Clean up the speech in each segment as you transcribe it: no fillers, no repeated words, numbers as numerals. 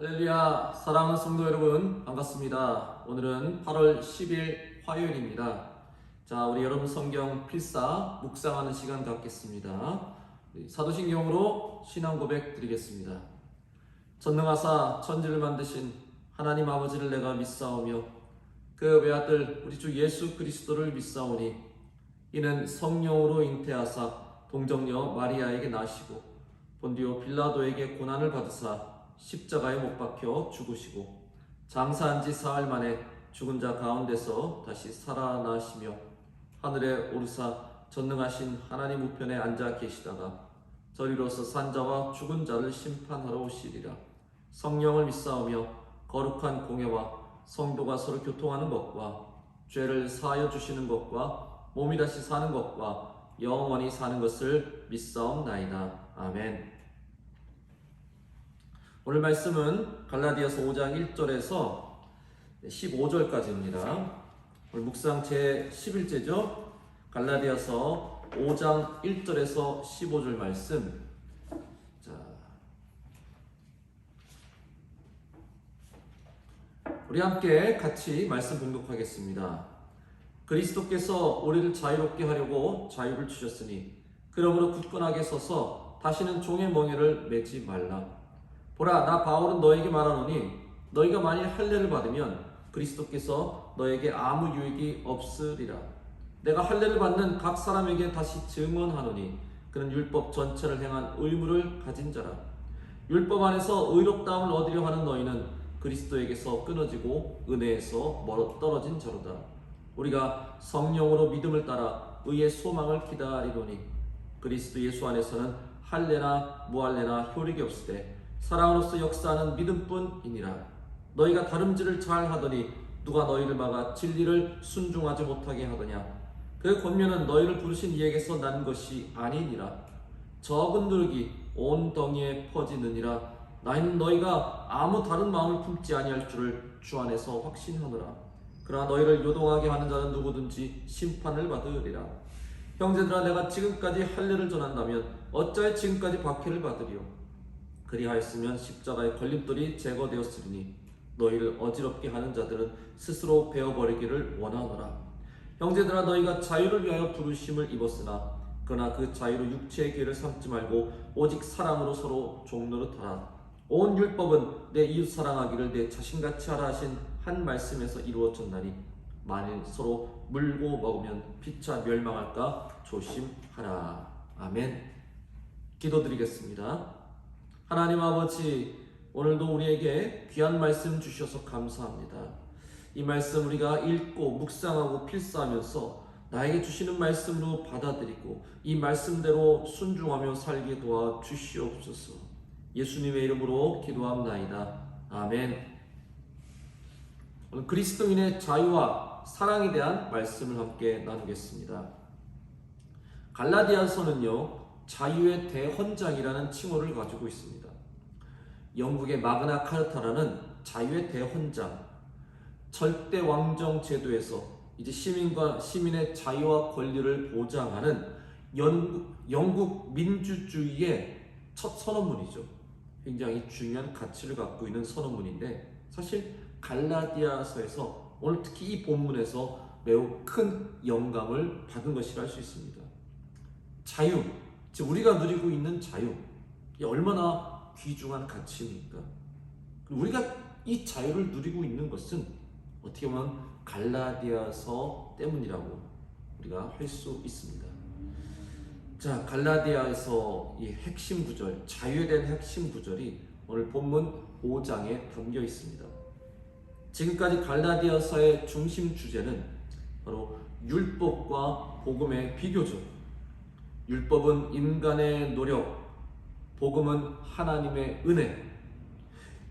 할렐루야, 사랑하는 성도 여러분, 반갑습니다. 오늘은 8월 10일 화요일입니다. 자, 우리 여러분 성경 필사 묵상하는 시간 갖겠습니다. 사도신경으로 신앙 고백 드리겠습니다. 전능하사 천지를 만드신 하나님 아버지를 내가 믿사오며 그 외아들 우리 주 예수 그리스도를 믿사오니 이는 성령으로 잉태하사 동정녀 마리아에게 나시고 본디오 빌라도에게 고난을 받으사 십자가에 못 박혀 죽으시고 장사한 지 사흘 만에 죽은 자 가운데서 다시 살아나시며 하늘에 오르사 전능하신 하나님 우편에 앉아 계시다가 저리로서 산자와 죽은 자를 심판하러 오시리라. 성령을 믿사오며 거룩한 공예와 성도가 서로 교통하는 것과 죄를 사하여 주시는 것과 몸이 다시 사는 것과 영원히 사는 것을 믿사옵나이다. 아멘. 오늘 말씀은 갈라디아서 5장 1절에서 15절까지입니다. 오늘 묵상 제 11제죠. 갈라디아서 5장 1절에서 15절 말씀. 자, 우리 함께 같이 말씀 봉독하겠습니다. 그리스도께서 우리를 자유롭게 하려고 자유를 주셨으니 그러므로 굳건하게 서서 다시는 종의 멍에를 매지 말라. 보라, 나 바울은 너에게 말하노니 너희가 만일 할례를 받으면 그리스도께서 너에게 아무 유익이 없으리라. 내가 할례를 받는 각 사람에게 다시 증언하노니 그는 율법 전체를 행한 의무를 가진 자라. 율법 안에서 의롭다함을 얻으려 하는 너희는 그리스도에게서 끊어지고 은혜에서 멀어 떨어진 자로다. 우리가 성령으로 믿음을 따라 의의 소망을 기다리노니 그리스도 예수 안에서는 할례나 무할례나 효력이 없으되 사랑으로서 역사하는 믿음뿐이니라. 너희가 다름질을 잘 하더니 누가 너희를 막아 진리를 순종하지 못하게 하더냐. 그 권면은 너희를 부르신 이에게서 난 것이 아니니라. 적은 누룩이 온 덩이에 퍼지느니라. 나는 너희가 아무 다른 마음을 품지 아니할 줄을 주 안에서 확신하노라. 그러나 너희를 요동하게 하는 자는 누구든지 심판을 받으리라. 형제들아, 내가 지금까지 할례를 전한다면 어찌하여 지금까지 박해를 받으리요. 그리하였으면 십자가의 걸림돌이 제거되었으리니 너희를 어지럽게 하는 자들은 스스로 베어버리기를 원하노라. 형제들아, 너희가 자유를 위하여 부르심을 입었으나 그러나 그 자유로 육체의 기회를 삼지 말고 오직 사랑으로 서로 종노릇하라. 온 율법은 내 이웃 사랑하기를 내 자신같이 하라 하신 한 말씀에서 이루어졌나니 만일 서로 물고 먹으면 피차 멸망할까 조심하라. 아멘. 기도드리겠습니다. 하나님 아버지, 오늘도 우리에게 귀한 말씀 주셔서 감사합니다. 이 말씀 우리가 읽고 묵상하고 필사하면서 나에게 주시는 말씀으로 받아들이고 이 말씀대로 순종하며 살게 도와 주시옵소서. 예수님의 이름으로 기도합나이다. 아멘. 오늘 그리스도인의 자유와 사랑에 대한 말씀을 함께 나누겠습니다. 갈라디아서는요, 자유의 대헌장이라는 칭호를 가지고 있습니다. 영국의 마그나 카르타라는 자유의 대헌장, 절대 왕정 제도에서 이제 시민의 자유와 권리를 보장하는 영국 민주주의의 첫 선언문이죠. 굉장히 중요한 가치를 갖고 있는 선언문인데, 사실 갈라디아서에서 오늘 특히 이 본문에서 매우 큰 영감을 받은 것이라 할 수 있습니다. 자유, 즉 우리가 누리고 있는 자유, 이게 얼마나 귀중한 가치입니까? 우리가 이 자유를 누리고 있는 것은 어떻게 보면 갈라디아서 때문이라고 우리가 할 수 있습니다. 자, 갈라디아에서 이 핵심 구절, 자유에 대한 핵심 구절이 오늘 본문 5장에 담겨 있습니다. 지금까지 갈라디아서의 중심 주제는 바로 율법과 복음의 비교죠. 율법은 인간의 노력, 복음은 하나님의 은혜.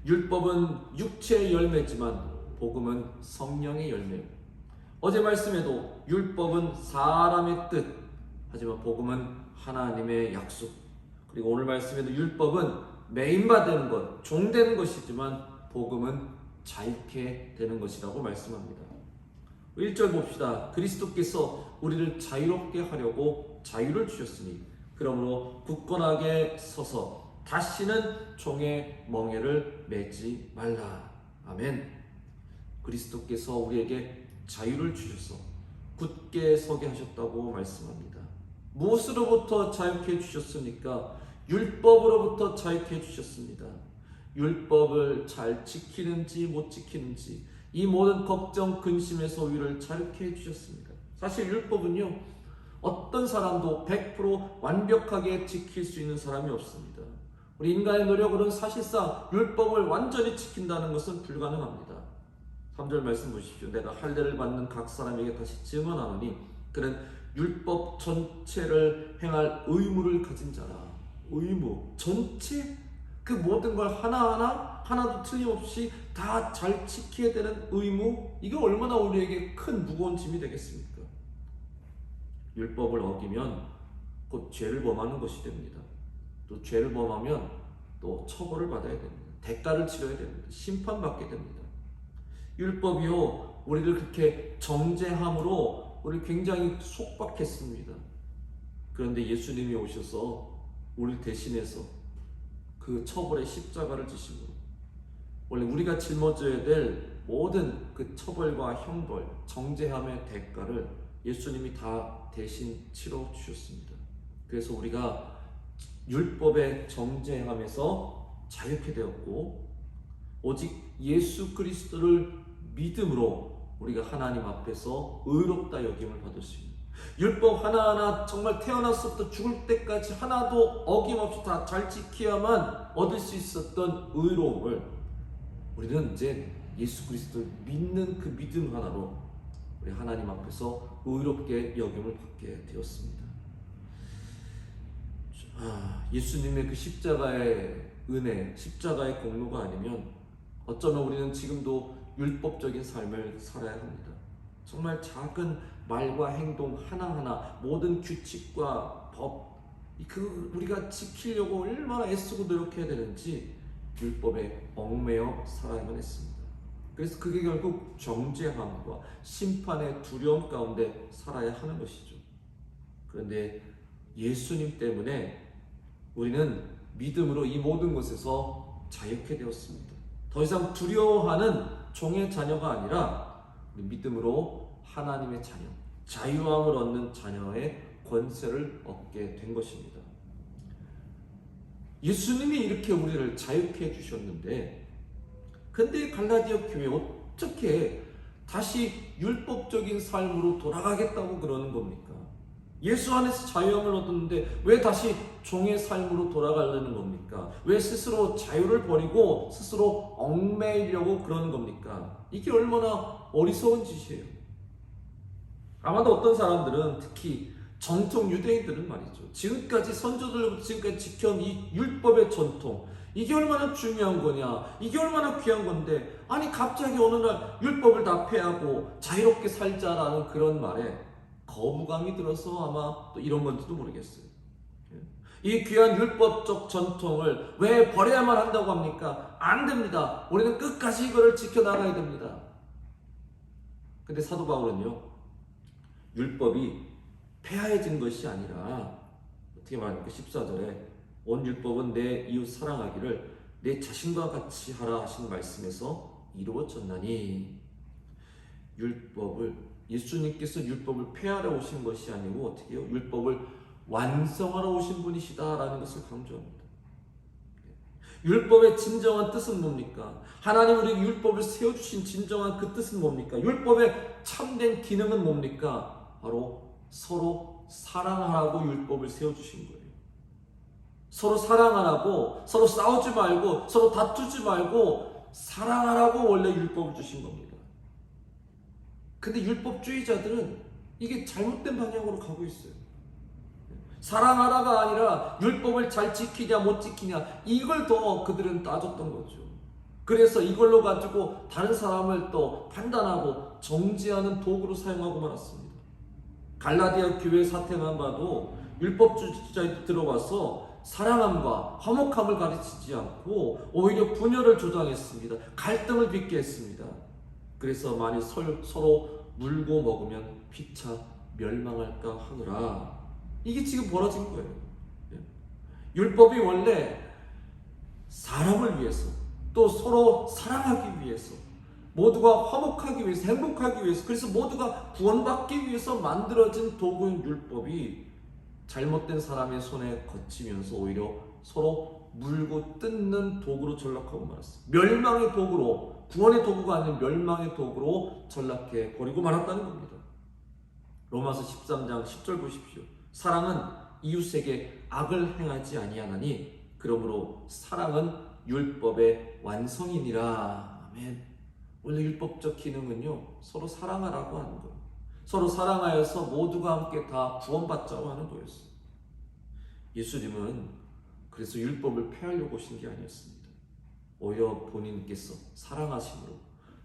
율법은 육체의 열매지만 복음은 성령의 열매예요. 어제 말씀에도 율법은 사람의 뜻, 하지만 복음은 하나님의 약속. 그리고 오늘 말씀에도 율법은 매인받는 것, 종되는 것이지만 복음은 자유케 되는 것이라고 말씀합니다. 1절 봅시다. 그리스도께서 우리를 자유롭게 하려고 자유를 주셨으니 그러므로 굳건하게 서서 다시는 종의 멍에를 매지 말라. 아멘. 그리스도께서 우리에게 자유를 주셔서 굳게 서게 하셨다고 말씀합니다. 무엇으로부터 자유케 해주셨습니까? 율법으로부터 자유케 해주셨습니다. 율법을 잘 지키는지 못 지키는지 이 모든 걱정, 근심에서 우리를 자유케 해주셨습니다. 사실 율법은요, 어떤 사람도 100% 완벽하게 지킬 수 있는 사람이 없습니다. 우리 인간의 노력으로는 사실상 율법을 완전히 지킨다는 것은 불가능합니다. 3절 말씀 보십시오. 내가 할례를 받는 각 사람에게 다시 증언하노니 그는 율법 전체를 행할 의무를 가진 자라. 의무, 전체, 그 모든 걸 하나도 틀림없이 다 잘 지켜야 되는 의무, 이게 얼마나 우리에게 큰 무거운 짐이 되겠습니까? 율법을 어기면 곧 죄를 범하는 것이 됩니다. 또 죄를 범하면 또 처벌을 받아야 됩니다. 대가를 치러야 됩니다. 심판받게 됩니다. 율법이요, 우리를 그렇게 정죄함으로 우리를 굉장히 속박했습니다. 그런데 예수님이 오셔서 우리 대신해서 그 처벌의 십자가를 지심으로 원래 우리가 짊어져야 될 모든 그 처벌과 형벌, 정죄함의 대가를 예수님이 다 대신 치러 주셨습니다. 그래서 우리가 율법의 정죄함에서 자유케 되었고, 오직 예수 그리스도를 믿음으로 우리가 하나님 앞에서 의롭다 여김을 받을 수 있는, 율법 하나하나 정말 태어나서부터 죽을 때까지 하나도 어김없이 다 잘 지켜야만 얻을 수 있었던 의로움을 우리는 이제 예수 그리스도를 믿는 그 믿음 하나로 우리 하나님 앞에서 의롭게 여김을 받게 되었습니다. 예수님의 그 십자가의 은혜, 십자가의 공로가 아니면 어쩌면 우리는 지금도 율법적인 삶을 살아야 합니다. 정말 작은 말과 행동 하나하나, 모든 규칙과 법, 우리가 지키려고 얼마나 애쓰고 노력해야 되는지 율법에 얽매여 살아야만 했습니다. 그래서 그게 결국 정죄함과 심판의 두려움 가운데 살아야 하는 것이죠. 그런데 예수님 때문에 우리는 믿음으로 이 모든 것에서 자유케 되었습니다. 더 이상 두려워하는 종의 자녀가 아니라 우리 믿음으로 하나님의 자녀, 자유함을 얻는 자녀의 권세를 얻게 된 것입니다. 예수님이 이렇게 우리를 자유케 해주셨는데, 근데 갈라디아 교회 어떻게 다시 율법적인 삶으로 돌아가겠다고 그러는 겁니까? 예수 안에서 자유함을 얻었는데 왜 다시 종의 삶으로 돌아가려는 겁니까? 왜 스스로 자유를 버리고 스스로 얽매이려고 그러는 겁니까? 이게 얼마나 어리석은 짓이에요. 아마도 어떤 사람들은, 특히 정통 유대인들은 말이죠, 지금까지 선조들부터 지금까지 지켜온 이 율법의 전통, 이게 얼마나 중요한 거냐, 이게 얼마나 귀한 건데, 아니 갑자기 어느 날 율법을 다 폐하고 자유롭게 살자라는 그런 말에 거부감이 들어서 아마 또 이런 건지도 모르겠어요. 이 귀한 율법적 전통을 왜 버려야만 한다고 합니까? 안 됩니다. 우리는 끝까지 이거를 지켜나가야 됩니다. 근데 사도 바울은요, 율법이 폐하해진 것이 아니라 어떻게 말합니까? 14절에 온 율법은 내 이웃 사랑하기를 내 자신과 같이 하라 하신 말씀에서 이루어졌나니, 예수님께서 율법을 폐하러 오신 것이 아니고 어떻게 해요? 율법을 완성하러 오신 분이시다라는 것을 강조합니다. 율법의 진정한 뜻은 뭡니까? 하나님 우리에게 율법을 세워주신 진정한 그 뜻은 뭡니까? 율법의 참된 기능은 뭡니까? 바로 서로 사랑하라고 율법을 세워주신 거예요. 서로 사랑하라고, 서로 싸우지 말고, 서로 다투지 말고 사랑하라고 원래 율법을 주신 겁니다. 근데 율법주의자들은 이게 잘못된 방향으로 가고 있어요. 사랑하라가 아니라 율법을 잘 지키냐 못 지키냐, 이걸 더 그들은 따졌던 거죠. 그래서 이걸로 가지고 다른 사람을 또 판단하고 정죄하는 도구로 사용하고 말았습니다. 갈라디아 교회 사태만 봐도 율법주의자들이 들어와서 사랑함과 화목함을 가르치지 않고 오히려 분열을 조장했습니다. 갈등을 빚게 했습니다. 그래서 만일 서로 물고 먹으면 피차 멸망할까 하느라, 이게 지금 벌어진 거예요. 율법이 원래 사람을 위해서, 또 서로 사랑하기 위해서, 모두가 화목하기 위해서, 행복하기 위해서, 그래서 모두가 구원받기 위해서 만들어진 도구인 율법이 잘못된 사람의 손에 거치면서 오히려 서로 물고 뜯는 도구로 전락하고 말았어요. 멸망의 도구로, 구원의 도구가 아닌 멸망의 도구로 전락해 버리고 말았다는 겁니다. 로마서 13장 10절 보십시오. 사랑은 이웃에게 악을 행하지 아니하나니 그러므로 사랑은 율법의 완성이니라. 아멘. 원래 율법적 기능은요, 서로 사랑하라고 하는 거예요. 서로 사랑하여서 모두가 함께 다 구원받자고 하는 거였어요. 예수님은 그래서 율법을 폐하려고 오신 게 아니었습니다. 오히려 본인께서 사랑하심으로,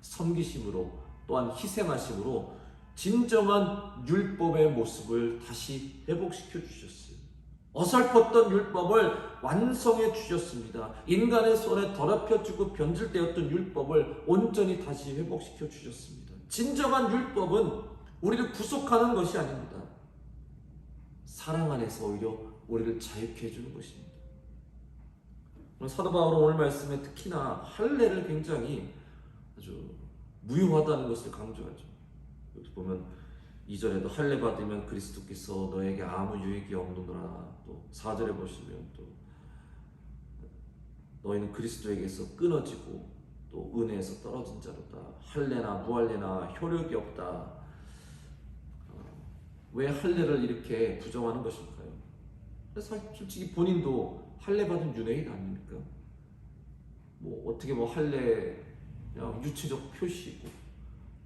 섬기심으로, 또한 희생하심으로 진정한 율법의 모습을 다시 회복시켜 주셨어요. 어설펐던 율법을 완성해 주셨습니다. 인간의 손에 더럽혀지고 변질되었던 율법을 온전히 다시 회복시켜 주셨습니다. 진정한 율법은 우리를 구속하는 것이 아닙니다. 사랑 안에서 오히려 우리를 자유케 해주는 것입니다. 사도 바울은 오늘 말씀에 특히나 할례를 굉장히 아주 무효하다는 것을 강조하죠. 여기 보면 2절에도 할례 받으면 그리스도께서 너에게 아무 유익이 없느니라. 또 4절에 보시면 또 너희는 그리스도에게서 끊어지고 또 은혜에서 떨어진 자로다. 할례나 무할례나 효력이 없다. 왜 할례를 이렇게 부정하는 것일까요? 솔직히 본인도 할례 받은 유대인 아닙니까? 뭐 어떻게 뭐 할례 그냥 유체적 표시고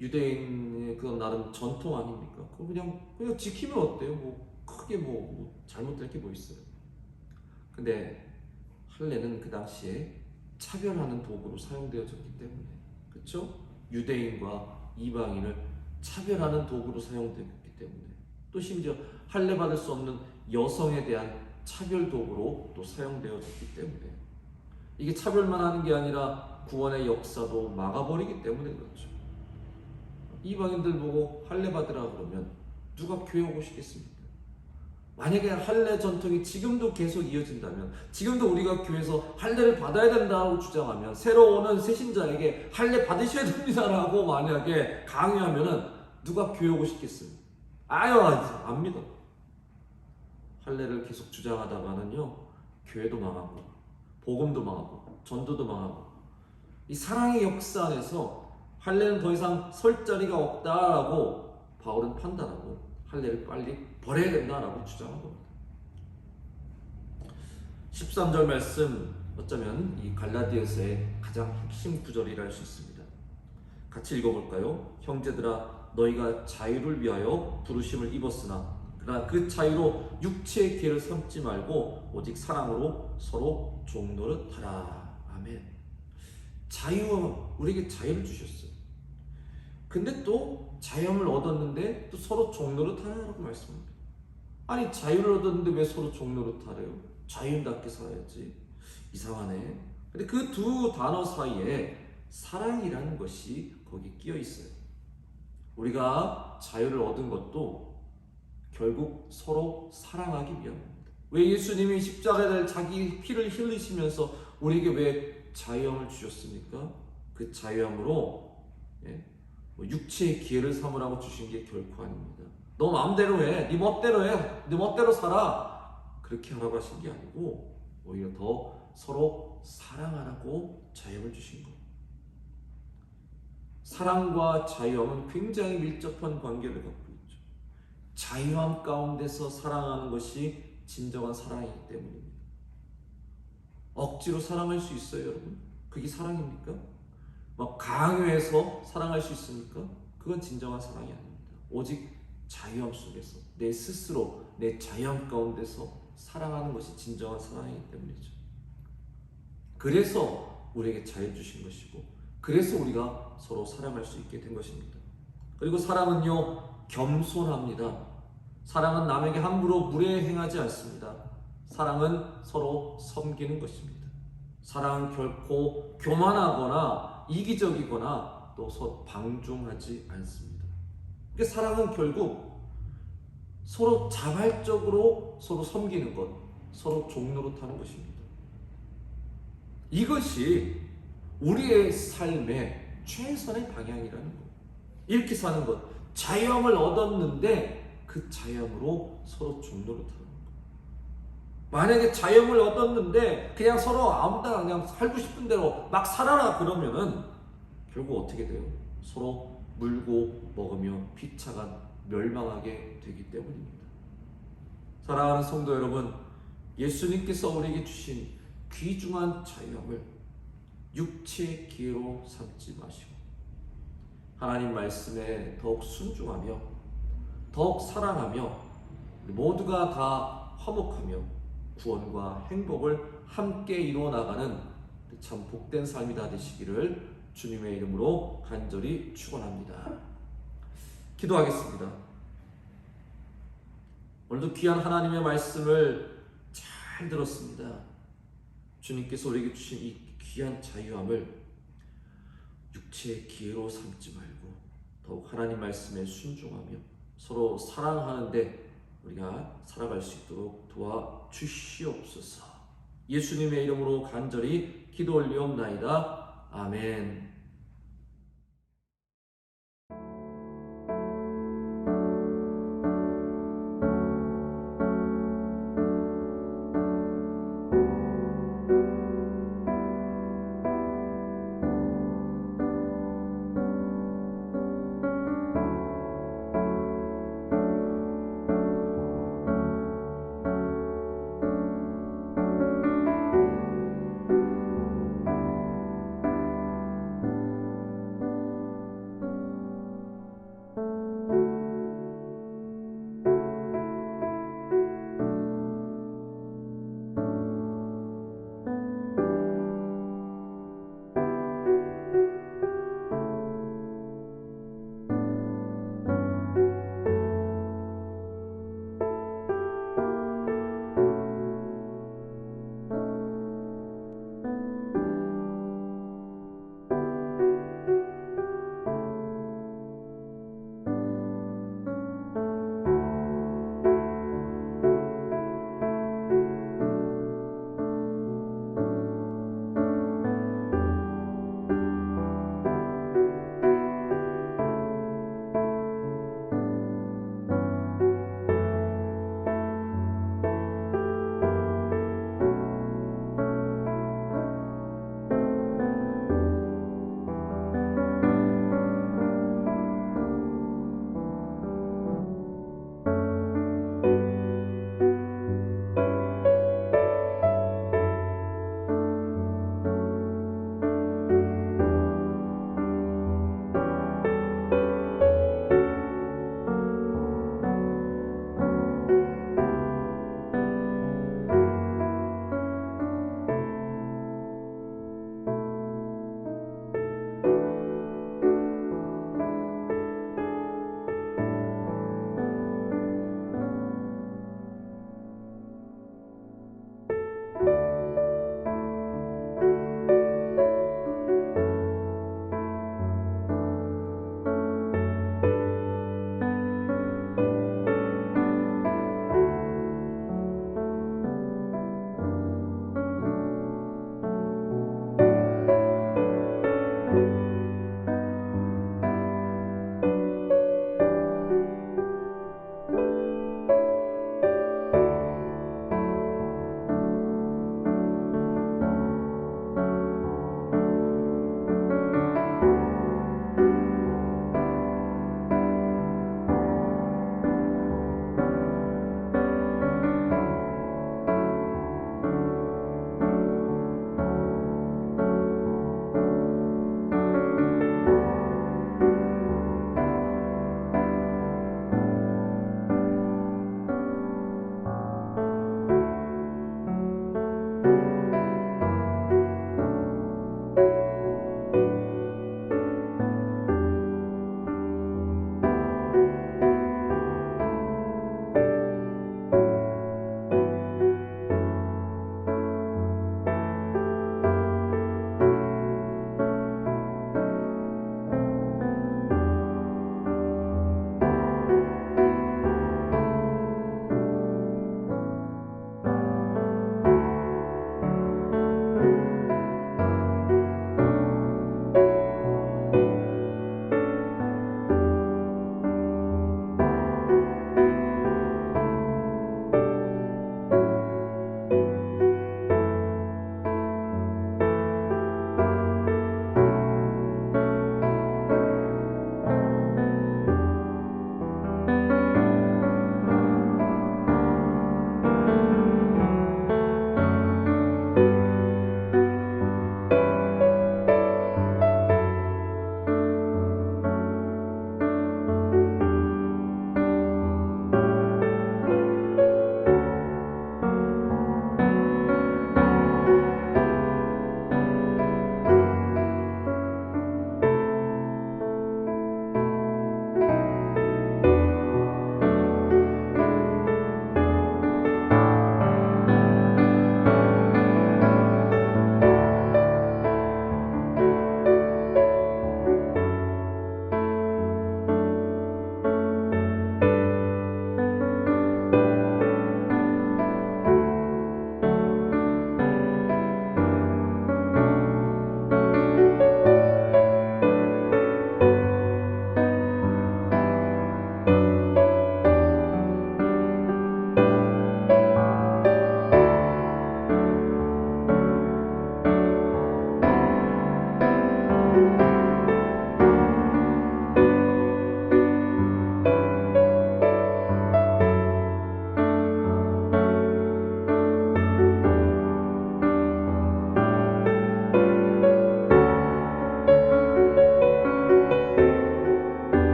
유대인의 그건 나름 전통 아닙니까? 그거 그냥 지키면 어때요? 뭐 크게 뭐 잘못될 게 뭐 있어요? 근데 할례는 그 당시에 차별하는 도구로 사용되어졌기 때문에, 그렇죠? 유대인과 이방인을 차별하는 도구로 사용되었기 때문에, 또 심지어 할례 받을 수 없는 여성에 대한 차별 도구로 또 사용되어졌기 때문에, 이게 차별만 하는 게 아니라 구원의 역사도 막아버리기 때문에 그렇죠. 이방인들 보고 할례 받으라 그러면 누가 교회 오고 싶겠습니까? 만약에 할례 전통이 지금도 계속 이어진다면, 지금도 우리가 교회에서 할례를 받아야 된다고 주장하면, 새로 오는 새신자에게 할례 받으셔야 됩니다라고 만약에 강요하면은 누가 교회 오고 싶겠어요? 아유, 안 믿어. 할례를 계속 주장하다가는요, 교회도 망하고 복음도 망하고 전도도 망하고, 이 사랑의 역사 안에서 할례는 더 이상 설 자리가 없다라고 바울은 판단하고 할례를 빨리 버려야 된다라고 주장한 겁니다. 13절 말씀, 어쩌면 이 갈라디아서의 가장 핵심 구절이라 할 수 있습니다. 같이 읽어볼까요? 형제들아, 너희가 자유를 위하여 부르심을 입었으나 그러나 그 자유로 육체의 기회를 삼지 말고 오직 사랑으로 서로 종노릇하라. 아멘. 우리에게 자유를 주셨어요. 근데 또 자유함을 얻었는데 또 서로 종노릇하라고 말씀합니다. 아니, 자유를 얻었는데 왜 서로 종노릇하래요? 자유인답게 살아야지. 이상하네. 근데 그 두 단어 사이에 사랑이라는 것이 거기 끼어 있어요. 우리가 자유를 얻은 것도 결국 서로 사랑하기 위함입니다. 왜 예수님이 십자가에 자기 피를 흘리시면서 우리에게 왜 자유함을 주셨습니까? 그 자유함으로 육체의 기회를 삼으라고 주신 게 결코 아닙니다. 너 마음대로 해, 네 멋대로 해, 네 멋대로 살아, 그렇게 하라고 하신 게 아니고 오히려 더 서로 사랑하라고 자유함을 주신 거예요. 사랑과 자유함은 굉장히 밀접한 관계를 갖고 있죠. 자유함 가운데서 사랑하는 것이 진정한 사랑이기 때문입니다. 억지로 사랑할 수 있어요, 여러분? 그게 사랑입니까? 막 강요해서 사랑할 수 있습니까? 그건 진정한 사랑이 아닙니다. 오직 자유함 속에서 내 스스로 내 자유함 가운데서 사랑하는 것이 진정한 사랑이기 때문이죠. 그래서 우리에게 자유 주신 것이고, 그래서 우리가 서로 사랑할 수 있게 된 것입니다. 그리고 사랑은요, 겸손합니다. 사랑은 남에게 함부로 무례 행하지 않습니다. 사랑은 서로 섬기는 것입니다. 사랑은 결코 교만하거나 이기적이거나 또 서로 방종하지 않습니다. 그러니까 사랑은 결국 서로 자발적으로 서로 섬기는 것, 서로 종노릇하는 것입니다. 이것이 우리의 삶의 최선의 방향이라는 것. 이렇게 사는 것. 자유함을 얻었는데 그 자유함으로 서로 종노릇하는 것. 만약에 자유함을 얻었는데 그냥 서로 아무나 그냥 살고 싶은 대로 막 살아라 그러면은 결국 어떻게 돼요? 서로 물고 먹으며 비참한 멸망하게 되기 때문입니다. 사랑하는 성도 여러분, 예수님께서 우리에게 주신 귀중한 자유함을 육체의 기회로 삼지 마시고 하나님 말씀에 더욱 순종하며 더욱 사랑하며 모두가 다 화목하며 구원과 행복을 함께 이루어 나가는 참 복된 삶이 다 되시기를 주님의 이름으로 간절히 축원합니다. 기도하겠습니다. 오늘도 귀한 하나님의 말씀을 잘 들었습니다. 주님께서 우리에게 주신 이 귀한 자유함을 육체의 기회로 삼지 말고 더욱 하나님 말씀에 순종하며 서로 사랑하는데 우리가 살아갈 수 있도록 도와주시옵소서. 예수님의 이름으로 간절히 기도 올리옵나이다. 아멘.